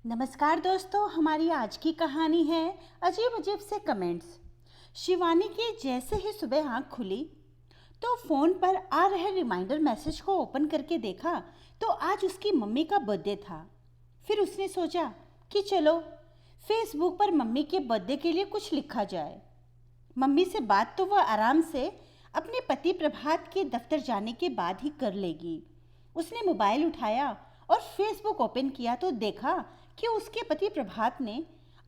नमस्कार दोस्तों, हमारी आज की कहानी है अजीब अजीब से कमेंट्स। शिवानी की जैसे ही सुबह आंख खुली तो फ़ोन पर आ रहे रिमाइंडर मैसेज को ओपन करके देखा तो आज उसकी मम्मी का बर्थडे था। फिर उसने सोचा कि चलो फेसबुक पर मम्मी के बर्थडे के लिए कुछ लिखा जाए। मम्मी से बात तो वह आराम से अपने पति प्रभात के दफ्तर जाने के बाद ही कर लेगी। उसने मोबाइल उठाया और फेसबुक ओपन किया तो देखा कि उसके पति प्रभात ने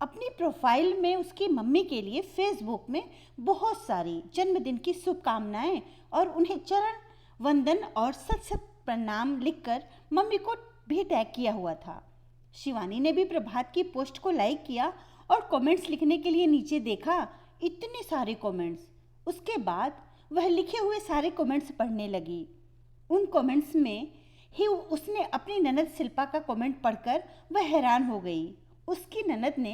अपनी प्रोफाइल में उसकी मम्मी के लिए फेसबुक में बहुत सारी जन्मदिन की शुभकामनाएं और उन्हें चरण वंदन और सत सत प्रणाम लिखकर मम्मी को भी टैग किया हुआ था। शिवानी ने भी प्रभात की पोस्ट को लाइक किया और कमेंट्स लिखने के लिए नीचे देखा, इतने सारे कमेंट्स। उसके बाद वह लिखे हुए सारे कमेंट्स पढ़ने लगी। उन कमेंट्स में ही उसने अपनी ननद शिल्पा का कमेंट पढ़कर वह हैरान हो गई। उसकी ननद ने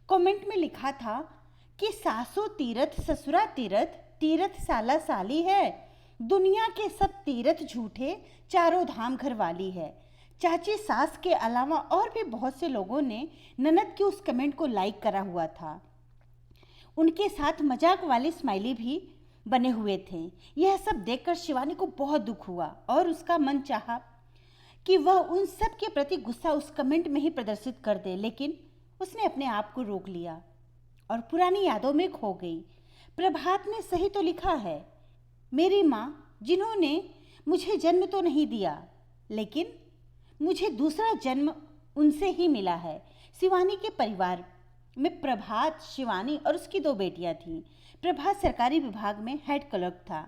कमेंट में लिखा था कि सासू तीरथ ससुरा तीरथ, तीरथ साला साली है, दुनिया के सब तीरथ झूठे, चारों धाम घर वाली है। चाची सास के अलावा और भी बहुत से लोगों ने ननद के उस कमेंट को लाइक करा हुआ था। उनके साथ मजाक वाली स्माइली भी बने हुए थे। यह सब देखकर शिवानी को बहुत दुख हुआ और उसका मन चाहा कि वह उन सब के प्रति गुस्सा उस कमेंट में ही प्रदर्शित कर दे, लेकिन उसने अपने आप को रोक लिया और पुरानी यादों में खो गई। प्रभात ने सही तो लिखा है, मेरी माँ जिन्होंने मुझे जन्म तो नहीं दिया लेकिन मुझे दूसरा जन्म उनसे ही मिला है। शिवानी के परिवार में प्रभात, शिवानी और उसकी 2 बेटियां थीं। प्रभात सरकारी विभाग में हेड क्लर्क था।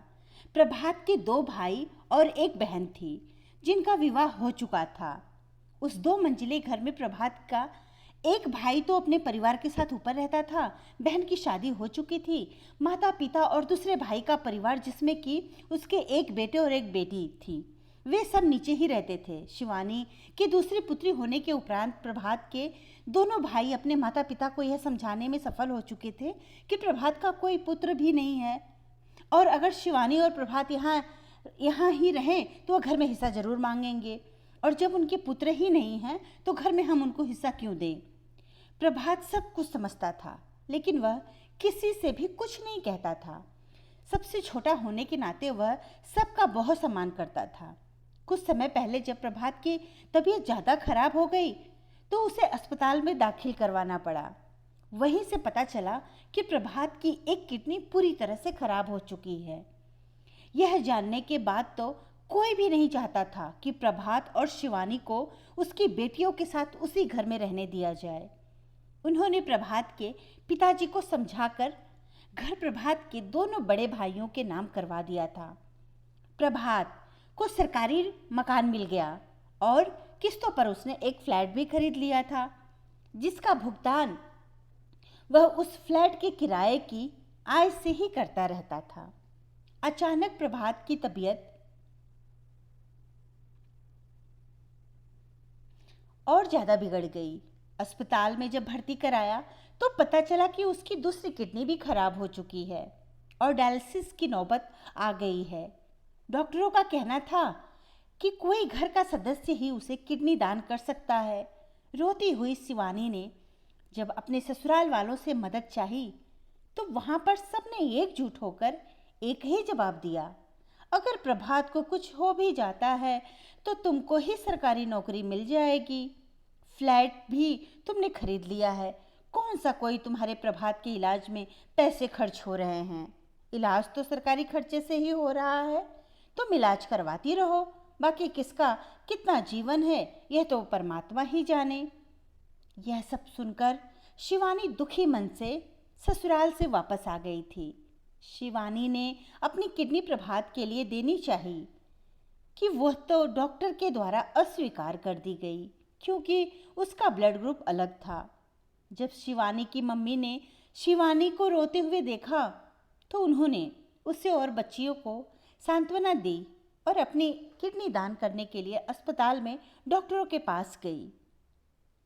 प्रभात के 2 भाई और 1 बहन थी जिनका विवाह हो चुका था। उस 2 मंजिले घर में प्रभात का एक भाई तो अपने परिवार के साथ ऊपर रहता था, बहन की शादी हो चुकी थी। माता पिता और दूसरे भाई का परिवार जिसमें कि उसके 1 बेटे और 1 बेटी थी, वे सब नीचे ही रहते थे। शिवानी की दूसरी पुत्री होने के उपरांत प्रभात के दोनों भाई अपने माता पिता को यह समझाने में सफल हो चुके थे कि प्रभात का कोई पुत्र भी नहीं है और अगर शिवानी और प्रभात यहाँ ही रहें तो वह घर में हिस्सा जरूर मांगेंगे, और जब उनके पुत्र ही नहीं हैं तो घर में हम उनको हिस्सा क्यों दें। प्रभात सब कुछ समझता था लेकिन वह किसी से भी कुछ नहीं कहता था। सबसे छोटा होने के नाते वह सबका बहुत सम्मान करता था। कुछ समय पहले जब प्रभात की तबीयत ज़्यादा खराब हो गई तो उसे अस्पताल में दाखिल करवाना पड़ा। वहीं से पता चला कि प्रभात की एक किडनी पूरी तरह से खराब हो चुकी है। यह जानने के बाद तो कोई भी नहीं चाहता था कि प्रभात और शिवानी को उसकी बेटियों के साथ उसी घर में रहने दिया जाए। उन्होंने प्रभात के पिताजी को समझाकर घर प्रभात के दोनों बड़े भाइयों के नाम करवा दिया था। प्रभात को सरकारी मकान मिल गया और किस्तों पर उसने एक फ्लैट भी खरीद लिया था, जिसका भुगतान वह उस फ्लैट के किराए की आय से ही करता रहता था। अचानक प्रभात की तबीयत और ज़्यादा बिगड़ गई। अस्पताल में जब भर्ती कराया तो पता चला कि उसकी दूसरी किडनी भी खराब हो चुकी है और डायलिसिस की नौबत आ गई है। डॉक्टरों का कहना था कि कोई घर का सदस्य ही उसे किडनी दान कर सकता है। रोती हुई शिवानी ने जब अपने ससुराल वालों से मदद चाही तो वहाँ पर सबने एकजुट होकर एक ही जवाब दिया, अगर प्रभात को कुछ हो भी जाता है तो तुमको ही सरकारी नौकरी मिल जाएगी। फ्लैट भी तुमने खरीद लिया है, कौन सा कोई तुम्हारे प्रभात के इलाज में पैसे खर्च हो रहे हैं। इलाज तो सरकारी खर्चे से ही हो रहा है, तुम इलाज करवाती रहो, बाकी किसका कितना जीवन है यह तो परमात्मा ही जाने। यह सब सुनकर शिवानी दुखी मन से ससुराल से वापस आ गई थी। शिवानी ने अपनी किडनी प्रभात के लिए देनी चाहिए कि वह तो डॉक्टर के द्वारा अस्वीकार कर दी गई क्योंकि उसका ब्लड ग्रुप अलग था। जब शिवानी की मम्मी ने शिवानी को रोते हुए देखा तो उन्होंने उसे और बच्चियों को सांत्वना दी और अपनी किडनी दान करने के लिए अस्पताल में डॉक्टरों के पास गई।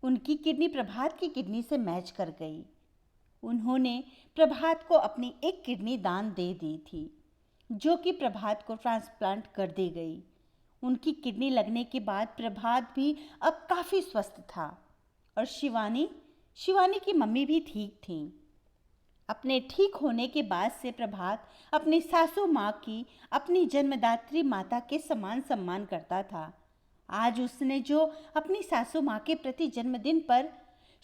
उनकी किडनी प्रभात की किडनी से मैच कर गई। उन्होंने प्रभात को अपनी एक किडनी दान दे दी थी जो कि प्रभात को ट्रांसप्लांट कर दी गई। उनकी किडनी लगने के बाद प्रभात भी अब काफ़ी स्वस्थ था और शिवानी की मम्मी भी ठीक थीं। अपने ठीक होने के बाद से प्रभात अपनी सासू माँ की अपनी जन्मदात्री माता के समान सम्मान करता था। आज उसने जो अपनी सासू माँ के प्रति जन्मदिन पर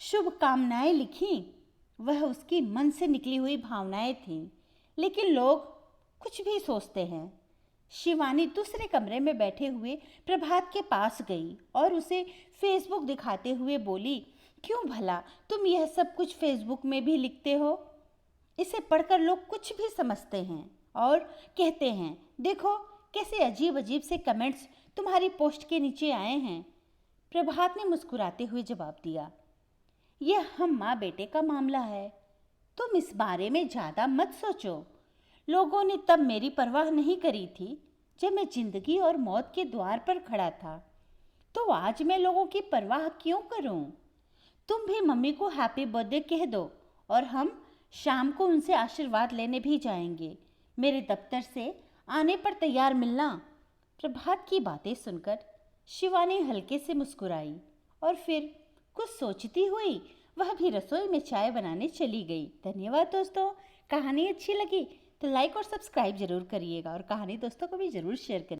शुभकामनाएं लिखी, वह उसकी मन से निकली हुई भावनाएं थीं। लेकिन लोग कुछ भी सोचते हैं। शिवानी दूसरे कमरे में बैठे हुए प्रभात के पास गई और उसे फेसबुक दिखाते हुए बोली, क्यों भला तुम यह सब कुछ फेसबुक में भी लिखते हो? इसे पढ़कर लोग कुछ भी समझते हैं और कहते हैं, देखो कैसे अजीब अजीब से कमेंट्स तुम्हारी पोस्ट के नीचे आए हैं। प्रभात ने मुस्कुराते हुए जवाब दिया, यह हम माँ बेटे का मामला है, तुम इस बारे में ज़्यादा मत सोचो। लोगों ने तब मेरी परवाह नहीं करी थी जब मैं जिंदगी और मौत के द्वार पर खड़ा था, तो आज मैं लोगों की परवाह क्यों करूं? तुम भी मम्मी को हैप्पी बर्थडे कह दो और हम शाम को उनसे आशीर्वाद लेने भी जाएंगे। मेरे दफ्तर से आने पर तैयार मिलना। प्रभात की बातें सुनकर शिवानी हल्के से मुस्कुराई और फिर कुछ सोचती हुई वह भी रसोई में चाय बनाने चली गई। धन्यवाद दोस्तों। कहानी अच्छी लगी तो लाइक और सब्सक्राइब जरूर करिएगा और कहानी दोस्तों को भी जरूर शेयर करिए।